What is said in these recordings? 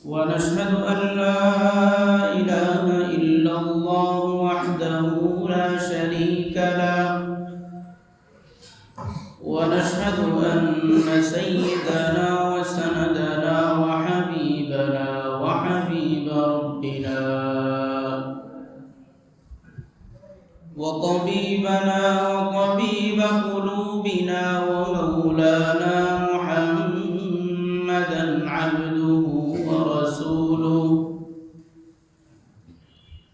ونشهد أن لا إله إلا الله وحده لا شريك له ونشهد أن سيدنا وسندنا وحبيبنا وحبيب ربنا وطبيبنا وطبيب قلوبنا ومولانا محمدا عبده ورسوله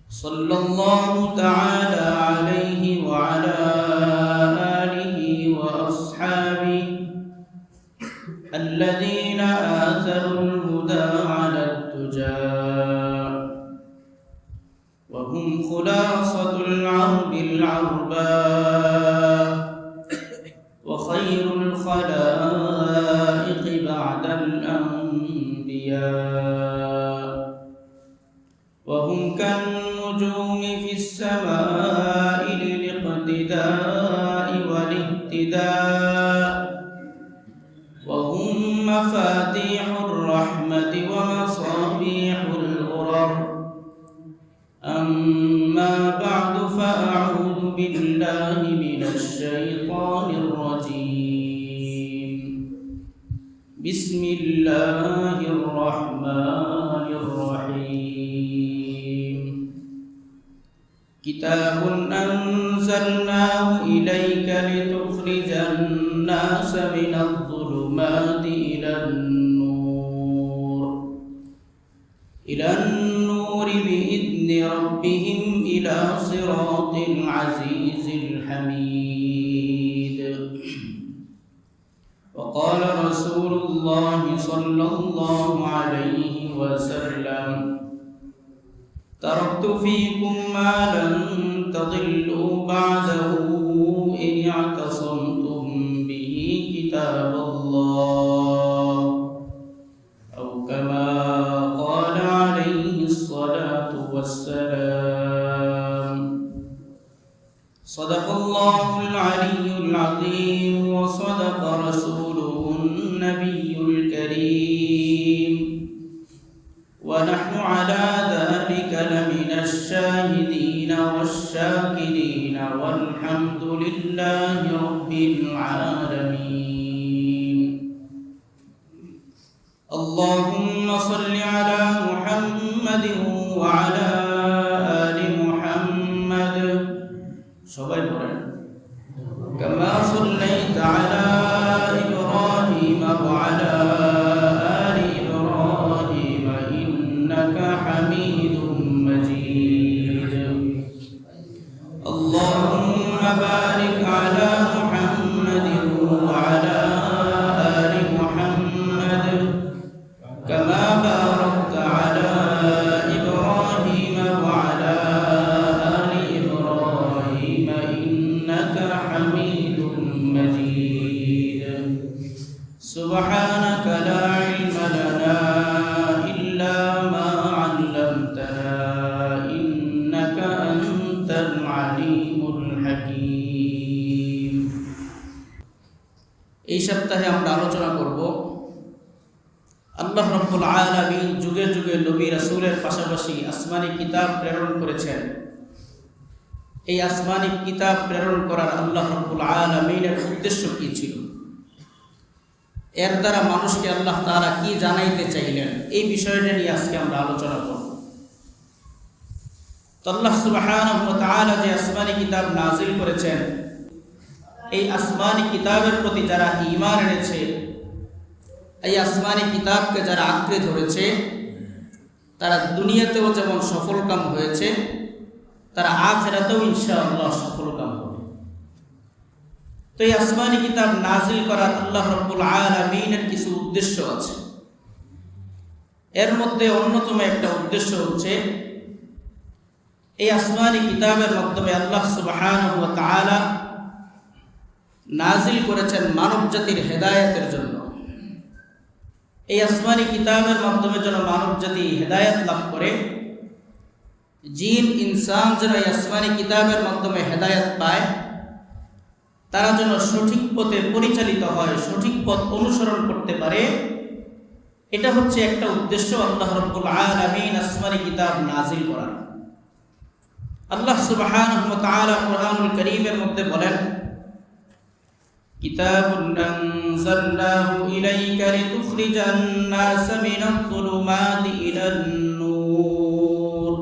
صلى الله تعالى عليه وعلى آله وأصحابه الذين آثروا الهدى على الدجى وهم خلاصة العرب العرباء وخير الخلائق بعد الأنبياء وهم كالنجوم في السماء للاقتداء والاهتداء وهم مفاتيح الرحمة ومصابيح الغرر أما بعد فأعوذ بالله من الشيطان الرجيم بسم الله الرحمن الرحيم كتاب أنزلناه إليك لتخرج الناس من الظلمات إلى النور بإذن ربهم إلى صراط العزيز الحميد وقال رسول الله صلى الله عليه وسلم تركت فيكم ما لن تضلوا بعده إن اعتصمتم به كتاب الله أو كما قال عليه الصلاة والسلام صدق الله العلي العظيم وصدق رسوله النبي الكريم ونحن على ذلك لمن الشاهدين والشاكرين والحمد لله رب العالمين اللهم صل على محمد وعلى آل محمد كما صليت على إبراهيم وعلى آل إبراهيم إنك حميد مجيد اللهم بارك على محمد وعلى آل محمد كما باركت على إبراهيم وعلى آل إبراهيم إنك حميد مجيد سبحانك لا علم لنا إلا ما علمتنا إنك أنت العليم الحكيم এই সপ্তাহে আমরা আলোচনা করব আল্লাহ রাব্বুল আলামিন যুগে যুগে নবী রাসূলের পাশাপাশি আসমানি কিতাব প্রেরণ করেছেন। এই আসমানি কিতাব প্রেরণ করার আল্লাহ রাব্বুল আলামিনের উদ্দেশ্য কি ছিল, এর দ্বারা মানুষকে আল্লাহ তাআলা কি জানাইতে চাইলেন, এই বিষয়টা নিয়ে আজকে আমরা আলোচনা করব। তো আল্লাহ সুবহানাহু ওয়া তাআলা যে আসমানি কিতাব নাযিল করেছেন, এই আসমানি কিতাবের প্রতি যারা ঈমান এনেছে, এই আসমানি কিতাবকে যারা আঁকড়ে ধরেছে, তারা দুনিয়াতেও যেমন সফলকাম হয়েছে, তারা আখিরাতেও ইনশাআল্লাহ সফলকাম হবে। তো এই আসমানি কিতাব নাযিল করার আল্লাহ রাব্বুল আলামিনের কিছু উদ্দেশ্য আছে। এর মধ্যে অন্যতম একটা উদ্দেশ্য হচ্ছে এই আসমানি কিতাবের মাধ্যমে আল্লাহ সুবহানাহু ওয়া তাআলা নাযিল করেছেন মানব জাতির হেদায়েতের জন্য। এই আসমানি কিতাবের মাধ্যমে যেন মানব জাতি হেদায়েত লাভ করে, জিন ইনসান যেন এই আসমানি কিতাবের মাধ্যমে হেদায়েত পায়, তারা যেন সঠিক পথে পরিচালিত হয়, সঠিক পথ অনুসরণ করতে পারে, এটা হচ্ছে একটা উদ্দেশ্য আল্লাহ রাব্বুল আলামিন আসমানি কিতাব নাজিল করার। আল্লাহ সুবহানাহু ওয়া তাআলা কুরআনুল কারীমের মধ্যে বলেন, কিতাবুন আনজালনাহু ইলাইকা লিতুখরিজান নাস মিনাজ যুলুমাতি ইলান নূর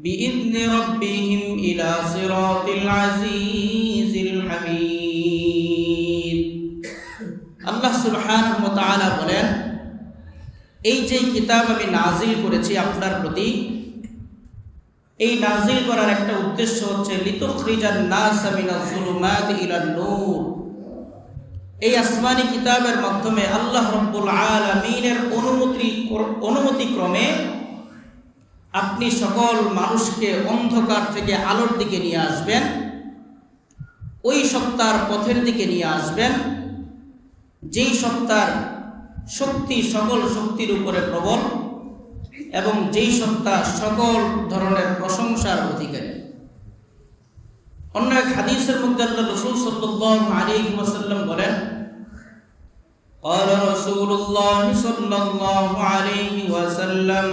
বিইذনি রাব্বিহিম ইলা সিরাতিল আজিজিল হামিদ। আল্লাহ সুবহানাহু ওয়া তাআলা বলেন, এই যে কিতাব আমি নাজিল করেছি আপনার প্রতি, এই নাজিল করার একটা উদ্দেশ্য হচ্ছে লিতুখরিজান নাস মিনাজ যুলুমাতি ইলান নূর। এই আসমানি কিতাবের মাধ্যমে আল্লাহ রাব্বুল আলামিনের অনুমতি ক্রমে আপনি সকল মানুষকে অন্ধকার থেকে আলোর দিকে নিয়ে আসবেন, ওই সত্তার পথের দিকে নিয়ে আসবেন যেই সত্তার শক্তি সকল শক্তির উপরে প্রবল এবং যেই সত্তা সকল ধরনের প্রশংসার অধিকারী। অন্য এক হাদিসের মধ্যে আল্লাহ রাসূল সাল্লাল্লাহু আলাইহি ওয়াসাল্লাম বলেন, قال رسول الله صلى الله عليه وسلم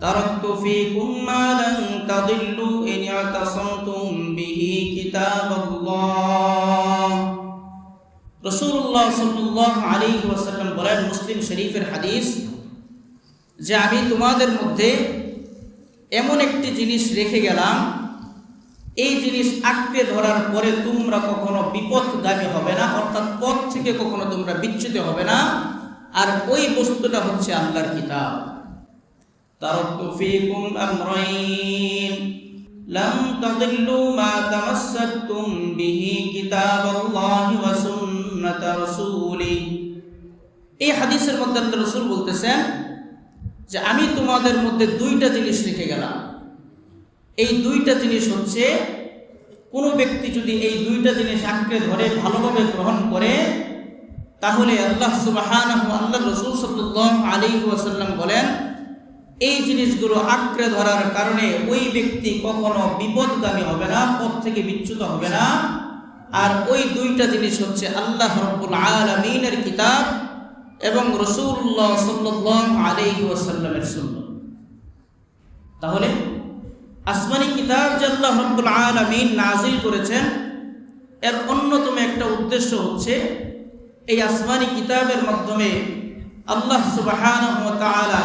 تركت فيكم ما لن تضلوا إن اعتصمتم به كتاب الله। রাসূলুল্লাহ সাল্লাল্লাহু আলাইহি ওয়াসাল্লাম বলেন, মুসলিম শরীফের হাদিস, যে আমি তোমাদের মধ্যে এমন একটি জিনিস রেখে গেলাম, এই জিনিস আঁকড়ে ধরার পরে তোমরা কখনো বিপথগামী হবে না, অর্থাৎ পথ থেকে কখনো তোমরা বিচ্যুত হবে না। আর ওই বস্তুটা হচ্ছে আল্লাহর কিতাব। তারাকতু ফীকুম আমরাইন লাম তাদিল্লু মা তামাসসাকতুম বিহি কিতাবাল্লাহি ওয়া সুন্নাত রাসূলি। এই হাদিসের মধ্যে আল্লাহ রাসূল বলতেছেন যে আমি তোমাদের মধ্যে দুইটা জিনিস রেখে গেলাম। এই দুইটা জিনিস হচ্ছে, কোনো ব্যক্তি যদি এই দুইটা জিনিস আঁকড়ে ধরে ভালোভাবে গ্রহণ করে, তাহলে আল্লাহ সুবহানাহু আল্লাহ রাসূল সাল্লাল্লাহু আলাইহি ওয়াসাল্লাম বলেন, এই জিনিসগুলো আঁকড়ে ধরার কারণে ওই ব্যক্তি কখনো বিপদগামী হবে না, পথ থেকে বিচ্যুত হবে না। আর ওই দুইটা জিনিস হচ্ছে আল্লাহ রাব্বুল আলামিনের কিতাব এবং রাসূলুল্লাহ সাল্লাল্লাহু আলাইহি ওয়াসাল্লামের সুন্নাহ। তাহলে আসমানি কিতাব যে আল্লাহ রাব্বুল আলামিন নাজিল করেছেন, এর অন্যতম একটা উদ্দেশ্য হচ্ছে এই আসমানি কিতাবের মাধ্যমে আল্লাহ সুবহানাহু ওয়া তাআলা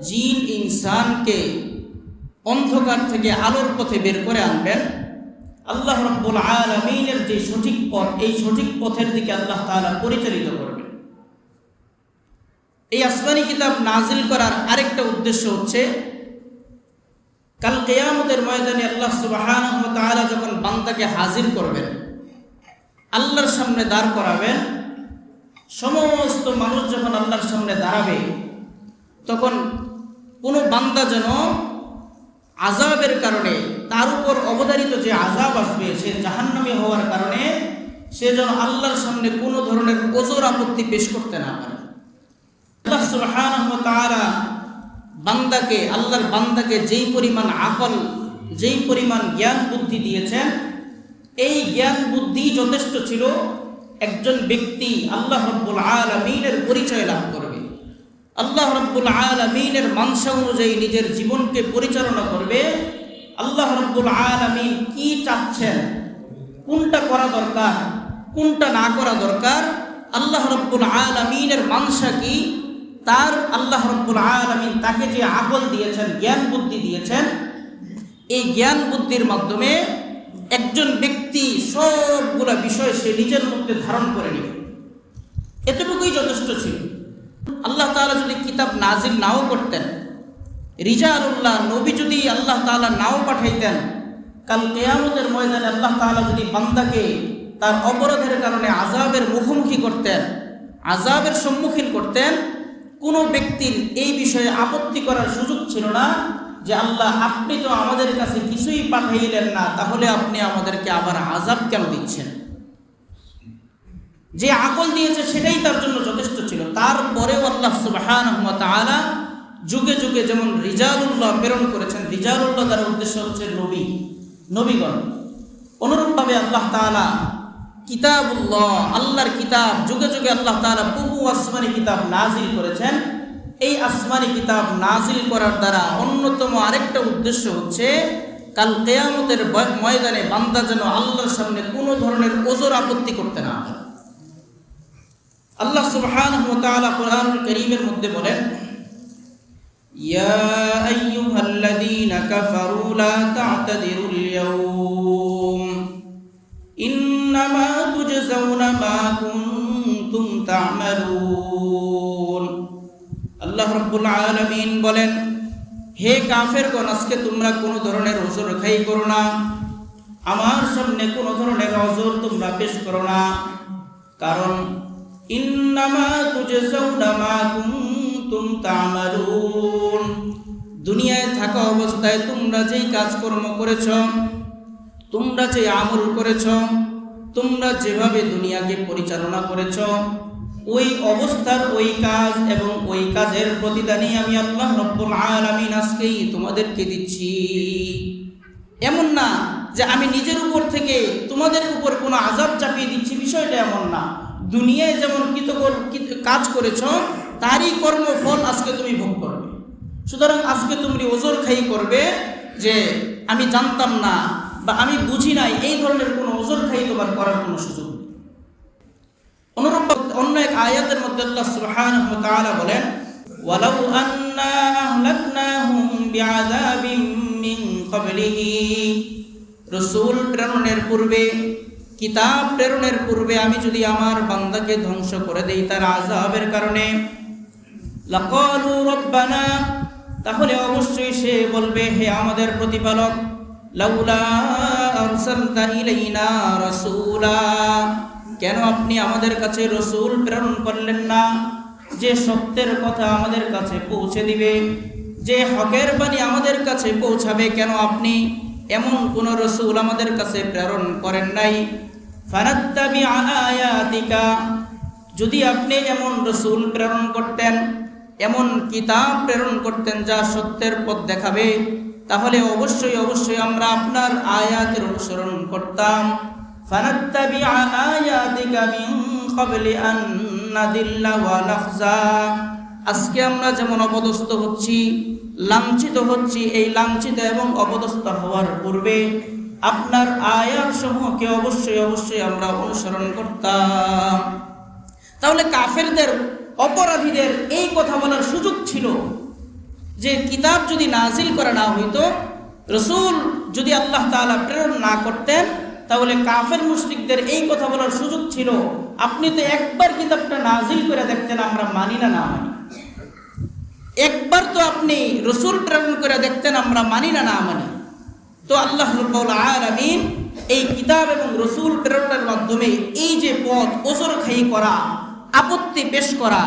জিন ইনসানকে অন্ধকার থেকে আলোর পথে বের করে আনবেন। আল্লাহ রাব্বুল আলামিনের যে সঠিক পথ, এই সঠিক পথের দিকে আল্লাহ তাআলা পরিচালিত করবেন। এই আসমানি কিতাব নাজিল করার আরেকটা উদ্দেশ্য হচ্ছে, কাল কিয়ামতের ময়দানে আল্লাহ সুবহানাহু ওয়া তাআলা যখন বান্দাকে হাজির করবেন, আল্লাহর সামনে দাঁড় করাবেন, সমস্ত মানুষ যখন আল্লাহর সামনে দাঁড়াবে, তখন কোনো বান্দা যেন আযাবের কারণে, তার উপর অবধারিত যে আযাব আসবে, সে জাহান্নামী হওয়ার কারণে সে যেন আল্লাহর সামনে কোনো ধরনের ওজর আপত্তি পেশ করতে না পারে। আল্লাহ সুবহানাহু ওয়া তাআলা আল্লাহর বান্দাকে যেই পরিমাণ আকল, যেই পরিমাণ জ্ঞান বুদ্ধি দিয়েছেন, এই জ্ঞান বুদ্ধি যথেষ্ট ছিল একজন ব্যক্তি আল্লাহ রাব্বুল আলামিনের পরিচয় লাভ করবে, আল্লাহ রাব্বুল আলামিনের মানসা অনুযায়ী নিজের জীবনকে পরিচালনা করবে। আল্লাহ রাব্বুল আলামিন কি চাচ্ছেন, কোনটা করা দরকার, কোনটা না করা দরকার, আল্লাহ রাব্বুল আলামিনের মানসা কি, তার আল্লাহ রাব্বুল আলামিন তাকে যে আকল দিয়েছেন, জ্ঞান বুদ্ধি দিয়েছেন, এই জ্ঞান বুদ্ধির মাধ্যমে একজন ব্যক্তি সবগুলা বিষয় সে নিজের মধ্যে ধারণ করে নেবে। এতটুকুই যথেষ্ট ছিল। আল্লাহ তাআলা যদি কিতাব নাজিল নাও করতেন, রিজালুল্লাহ নবী যদি আল্লাহ তাআলা নাও পাঠাইতেন, কাল কিয়ামতের ময়দানে আল্লাহ তাআলা যদি বান্দাকে তার অপরাধের কারণে আযাবের মুখোমুখি করতেন, আযাবের সম্মুখীন করতেন, কোনো ব্যক্তির এই বিষয়ে আপত্তি করার সুযোগ ছিল না যে আল্লাহ আপনি তো আমাদের কাছে কিছুই পাঠাইলেন না, তাহলে আপনি আমাদেরকে আবার আযাব কেন দিচ্ছেন। যে আকল দিয়েছে সেটাই তার জন্য যথেষ্ট ছিল। তারপরেও আল্লাহ সুবহানাহু ওয়া তাআলা যুগে যুগে যেমন রিজালুল্লাহ প্রেরণ করেছেন, রিজালুল্লাহ দ্বারা উদ্দেশ্য হচ্ছে নবীগণ, অনুরূপভাবে আল্লাহ তাআলা কিতাবুল্লাহ, আল্লাহর কিতাব, যুগে যুগে আল্লাহ তাআলা বহু আসমানি কিতাব নাজিল করেছেন। এই আসমানি কিতাব নাজিল করার দ্বারা অন্যতম আরেকটা উদ্দেশ্য হচ্ছে কাল কিয়ামতের ময়দানে বান্দা যেন আল্লাহর সামনে কোনো ধরনের ওজর আপত্তি করতে না পারে। আল্লাহ সুবহানাহু ওয়া তাআলা কোরআনুল কারীমের মধ্যে বলেন, ইয়া আইয়ুহাল্লাযীনা কাফারু লা তা'তাদিরুল ইয়াওম ইন্নামা তুজজাউনা মা কুনতুম তা'মালুন। আল্লাহ রাব্বুল আলামিন বলেন, হে কাফেরগণ, আজকে তোমরা কোনো ধরনের ওজর খাই করো না, আমার সামনে কোনো ধরনের ওজর তোমরা পেশ করো না, কারণ ইন্নামা তুজজাউনা মা কুনতুম তা'মালুন, দুনিয়ায় থাকা অবস্থায় তোমরা যেই কাজকর্ম করেছ, তোমরা যে আমল করেছ, তোমরা যেভাবে দুনিয়াকে পরিচালনা করেছ, ওই অবস্থার ওই কাজ এবং ওই কাজের প্রতিদানই আমি আল্লাহ রাব্বুল আলামিন আজকেই তোমাদেরকে দিচ্ছি। এমন না যে আমি নিজের উপর থেকে তোমাদের উপর কোনো আযাব চাপিয়ে দিচ্ছি, বিষয়টা এমন না। দুনিয়ায় যেমন কাজ করেছ তারই কর্মফল আজকে তুমি ভোগ করবে। সুতরাং আজকে তুমি ওজর খাই করবে যে আমি জানতাম না বা আমি বুঝি নাই, এই ধরনের কোনো ওজর খাই তোমার করার কোনো সুযোগ নেই। অনুরূপ অন্য এক আয়াতের মধ্যে আল্লাহ সুবহানাহু ওয়া তাআলা বলেন, ওয়ালাউ আন্না আহলাকনাহুম বিআযাবিম মিন ক্বাবলিহি, রাসূল প্রেরণের পূর্বে, কিতাব প্রেরণের পূর্বে আমি যদি আমার বান্দাকে ধ্বংস করে দেই তার আযাবের কারণে, লাকালু রাব্বানা, তাহলে অবশ্যই সে বলবে, হে আমাদের প্রতিপালক, লাউলা আরসালতা ইলাইনা রাসূলা, কেন আপনি আমাদের কাছে রসুল প্রেরণ করলেন না, যে সত্যের কথা আমাদের কাছে পৌঁছে দিবে, যে হকের বাণী আমাদের কাছে পৌঁছাবে, কেন আপনি এমন কোন রসুল আমাদের কাছে প্রেরণ করেন নাই? ফানাত্তাবিআ আয়াতিকা, যদি আপনি এমন রসুল প্রেরণ করতেন, এমন কিতাব প্রেরণ করতেন যা সত্যের পথ দেখাবে, তাহলে অবশ্যই অবশ্যই আমরা আপনার আয়াতের অনুসরণ করতাম। ফানাত্তাবিআ আয়াতিকা মিন ক্বাবলি আন নাদিল্লা ওয়া নাখজা, আজকে আমরা যেমন অপদস্থ হচ্ছি, লাঞ্ছিত হচ্ছি, এই লাঞ্ছিত এবং অপদস্থ হওয়ার পূর্বে আপনার আয়াত সমূহকে অবশ্যই অবশ্যই আমরা অনুসরণ করতাম। তাহলে কাফেরদের, অপরাধীদের এই কথা বলার সুযোগ ছিল যে কিতাব যদি নাজিল করা না হইতো, রসুল যদি আল্লাহ তাআলা প্রেরণ না করতেন, তাহলে কাফের মুশরিকদের এই কথা বলার সুযোগ ছিল, আপনি তো একবার কিতাবটা নাজিল করে দেখতেন, আমরা মানি না, না মানি। একবার তো আপনি রসুল প্রেরণ করে দেখতেন, আমরা মানি না, না মানি। তো আল্লাহ রাব্বুল আলামিন এই কিতাব এবং রসুল প্রেরণের মাধ্যমে এই যে পথ, ওজর খাই করা, আপত্তি পেশ করা,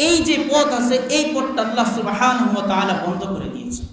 এই যে পথ আছে, এই পথটা আল্লাহ সুবহানাহু ওয়া তাআলা বন্ধ করে দিয়েছে।